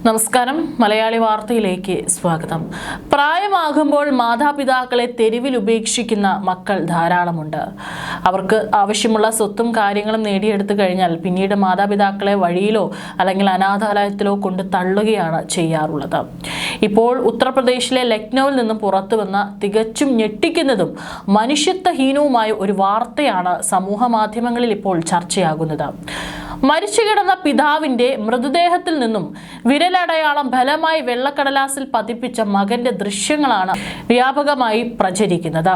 നമസ്കാരം, മലയാളി വാർത്തയിലേക്ക് സ്വാഗതം. പ്രായമാകുമ്പോൾ മാതാപിതാക്കളെ തെരുവിൽ ഉപേക്ഷിക്കുന്ന മക്കൾ ധാരാളമുണ്ട്. അവർക്ക് ആവശ്യമുള്ള സ്വത്തും കാര്യങ്ങളും നേടിയെടുത്തു കഴിഞ്ഞാൽ പിന്നീട് മാതാപിതാക്കളെ വഴിയിലോ അല്ലെങ്കിൽ അനാഥാലയത്തിലോ കൊണ്ട് തള്ളുകയാണ് ചെയ്യാറുള്ളത്. ഇപ്പോൾ ഉത്തർപ്രദേശിലെ ലക്നൌവിൽ നിന്നും പുറത്തു വന്ന തികച്ചും ഞെട്ടിക്കുന്നതും മനുഷ്യത്വഹീനവുമായ ഒരു വാർത്തയാണ് സമൂഹ മാധ്യമങ്ങളിൽ ഇപ്പോൾ ചർച്ചയാകുന്നത്. മരിച്ചു കിടന്ന പിതാവിന്റെ മൃതദേഹത്തിൽ നിന്നും വിരലടയാളം ബലമായി വെള്ളക്കടലാസിൽ പതിപ്പിച്ച മകന്റെ ദൃശ്യങ്ങളാണ് വ്യാപകമായി പ്രചരിക്കുന്നത്.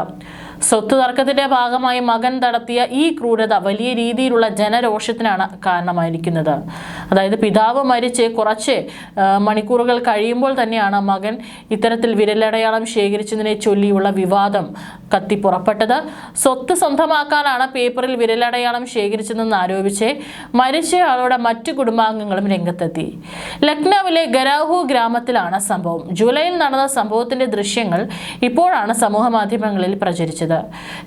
സ്വത്ത് തർക്കത്തിന്റെ ഭാഗമായി മകൻ നടത്തിയ ഈ ക്രൂരത വലിയ രീതിയിലുള്ള ജനരോഷത്തിനാണ് കാരണമായിരിക്കുന്നത്. അതായത് പിതാവ് മരിച്ച് കുറച്ച് മണിക്കൂറുകൾ കഴിയുമ്പോൾ തന്നെയാണ് മകൻ ഇത്തരത്തിൽ വിരലടയാളം ശേഖരിച്ചതിനെ ചൊല്ലിയുള്ള വിവാദം കത്തിപ്പുറപ്പെട്ടത്. സ്വത്ത് സ്വന്തമാക്കാനാണ് പേപ്പറിൽ വിരലടയാളം ശേഖരിച്ചതെന്ന് ആരോപിച്ച് മരിച്ചയാളുടെ മറ്റു കുടുംബാംഗങ്ങളും രംഗത്തെത്തി. ലക്നൌവിലെ ഗരാഹു ഗ്രാമത്തിലാണ് സംഭവം. ജൂലൈയിൽ നടന്ന സംഭവത്തിന്റെ ദൃശ്യങ്ങൾ ഇപ്പോഴാണ് സമൂഹ മാധ്യമങ്ങളിൽ പ്രചരിച്ചത്.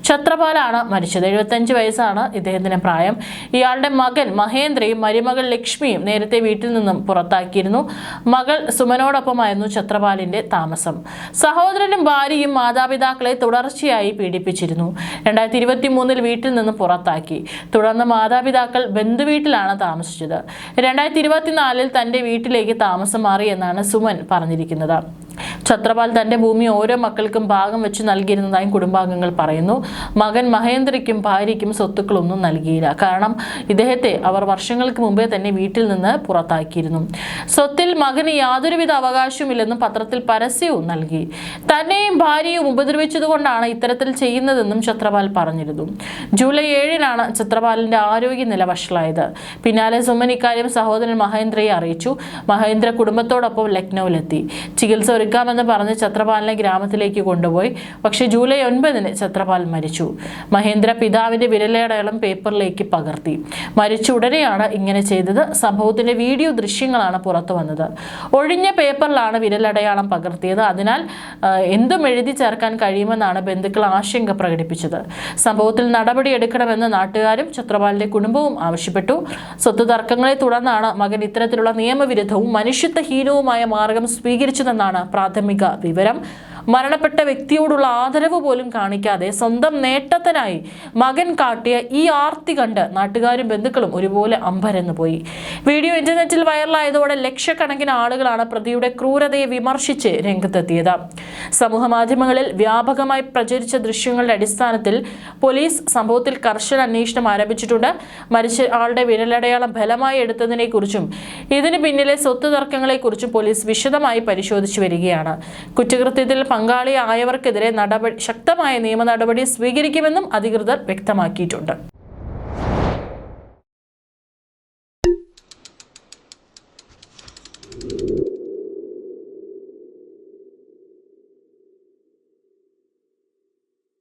ഛത്രപാലാണ് മരിച്ചത്. 75 വയസ്സാണ് ഇദ്ദേഹത്തിന് പ്രായം. ഇയാളുടെ മകൻ മഹേന്ദ്രയും മരുമകൾ ലക്ഷ്മിയും നേരത്തെ വീട്ടിൽ നിന്നും പുറത്താക്കിയിരുന്നു. മകൾ സുമനോടൊപ്പമായിരുന്നു ഛത്രപാലിന്റെ താമസം. സഹോദരനും ഭാര്യയും മാതാപിതാക്കളെ തുടർച്ചയായി പീഡിപ്പിച്ചിരുന്നു. 2023 വീട്ടിൽ നിന്ന് പുറത്താക്കി. തുടർന്ന് മാതാപിതാക്കൾ ബന്ധുവീട്ടിലാണ് താമസിച്ചത്. 2024 തന്റെ വീട്ടിലേക്ക് താമസം മാറി എന്നാണ് സുമൻ പറഞ്ഞിരിക്കുന്നത്. ഛത്രപാൽ തന്റെ ഭൂമി ഓരോ മക്കൾക്കും ഭാഗം വെച്ച് നൽകിയിരുന്നതായും കുടുംബാംഗങ്ങൾ പറയുന്നു. മകൻ മഹേന്ദ്രയ്ക്കും ഭാര്യയ്ക്കും സ്വത്തുക്കളൊന്നും നൽകിയില്ല. കാരണം ഇദ്ദേഹത്തെ അവർ വർഷങ്ങൾക്ക് മുമ്പേ തന്നെ വീട്ടിൽ നിന്ന് പുറത്താക്കിയിരുന്നു. സ്വത്തിൽ മകന് യാതൊരുവിധ അവകാശവുമില്ലെന്നും പത്രത്തിൽ പരസ്യവും നൽകി. തന്നെയും ഭാര്യയും ഉപദ്രവിച്ചതുകൊണ്ടാണ് ഇത്തരത്തിൽ ചെയ്യുന്നതെന്നും ഛത്രപാൽ പറഞ്ഞിരുന്നു. ജൂലൈ 7-നാണ് ഛത്രപാലിന്റെ ആരോഗ്യനില വഷളായത്. പിന്നാലെ സുമൻ ഇക്കാര്യം സഹോദരൻ മഹേന്ദ്രയെ അറിയിച്ചു. മഹേന്ദ്ര കുടുംബത്തോടൊപ്പം ലക്നൌവിലെത്തി. ചികിത്സ ഒരുക്കാമെന്ന് പറഞ്ഞ് ഛത്രപാലിനെ ഗ്രാമത്തിലേക്ക് കൊണ്ടുപോയി. പക്ഷേ ജൂലൈ 9-ന് ഛത്രപാൽ മരിച്ചു. മഹേന്ദ്ര പിതാവിന്റെ വിരലടയാളം പേപ്പറിലേക്ക് പകർത്തി. മരിച്ച ഉടനെയാണ് ഇങ്ങനെ ചെയ്തത്. സംഭവത്തിന്റെ വീഡിയോ ദൃശ്യങ്ങളാണ് പുറത്തു വന്നത്. ഒഴിഞ്ഞ പേപ്പറിലാണ് വിരലടയാളം പകർത്തിയത്. അതിനാൽ എന്തും എഴുതി ചേർക്കാൻ കഴിയുമെന്നാണ് ബന്ധുക്കൾ ആശങ്ക പ്രകടിപ്പിച്ചത്. സംഭവത്തിൽ നടപടിയെടുക്കണമെന്ന് നാട്ടുകാരും ഛത്രപാലിന്റെ കുടുംബവും ആവശ്യപ്പെട്ടു. സ്വത്ത് തർക്കങ്ങളെ തുടർന്നാണ് മകൻ ഇത്തരത്തിലുള്ള നിയമവിരുദ്ധവും മനുഷ്യത്വഹീനവുമായ മാർഗം സ്വീകരിച്ചതെന്നാണ് പ്രാഥമിക വിവരം. മരണപ്പെട്ട വ്യക്തിയോടുള്ള ആദരവ് പോലും കാണിക്കാതെ സ്വന്തം നേട്ടത്തിനായി മകൻ കാട്ടിയ ഈ ആർത്തി കണ്ട് നാട്ടുകാരും ബന്ധുക്കളും ഒരുപോലെ അമ്പരന്നു പോയി. വീഡിയോ ഇന്റർനെറ്റിൽ വൈറലായതോടെ ലക്ഷക്കണക്കിന് ആളുകളാണ് പ്രതിയുടെ ക്രൂരതയെ വിമർശിച്ച് രംഗത്തെത്തിയത്. സമൂഹ മാധ്യമങ്ങളിൽ വ്യാപകമായി പ്രചരിച്ച ദൃശ്യങ്ങളുടെ അടിസ്ഥാനത്തിൽ പോലീസ് സംഭവത്തിൽ കർശന അന്വേഷണം ആരംഭിച്ചിട്ടുണ്ട്. മരിച്ച ആളുടെ വിരലടയാളം ഫലമായി എടുത്തതിനെ കുറിച്ചും ഇതിന് പിന്നിലെ സ്വത്ത് തർക്കങ്ങളെ കുറിച്ചും പോലീസ് വിശദമായി പരിശോധിച്ചു വരികയാണ്. കുറ്റകൃത്യത്തിൽ പങ്കാളിയായവർക്കെതിരെ ശക്തമായ നിയമ നടപടി സ്വീകരിക്കുമെന്നും അധികൃതർ വ്യക്തമാക്കിയിട്ടുണ്ട്.